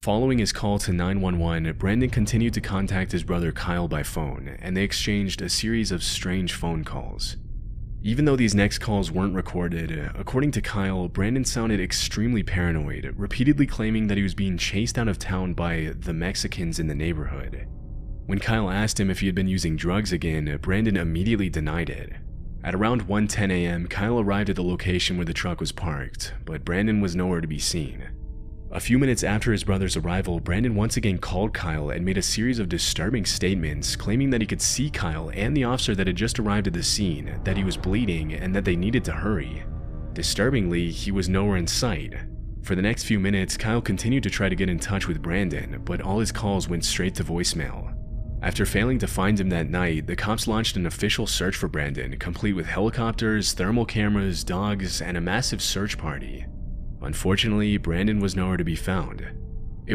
Following his call to 911, Brandon continued to contact his brother Kyle by phone, and they exchanged a series of strange phone calls. Even though these next calls weren't recorded, according to Kyle, Brandon sounded extremely paranoid, repeatedly claiming that he was being chased out of town by the Mexicans in the neighborhood. When Kyle asked him if he had been using drugs again, Brandon immediately denied it. At around 1:10 a.m., Kyle arrived at the location where the truck was parked, but Brandon was nowhere to be seen. A few minutes after his brother's arrival, Brandon once again called Kyle and made a series of disturbing statements, claiming that he could see Kyle and the officer that had just arrived at the scene, that he was bleeding, and that they needed to hurry. Disturbingly, he was nowhere in sight. For the next few minutes, Kyle continued to try to get in touch with Brandon, but all his calls went straight to voicemail. After failing to find him that night, the cops launched an official search for Brandon, complete with helicopters, thermal cameras, dogs, and a massive search party. Unfortunately, Brandon was nowhere to be found.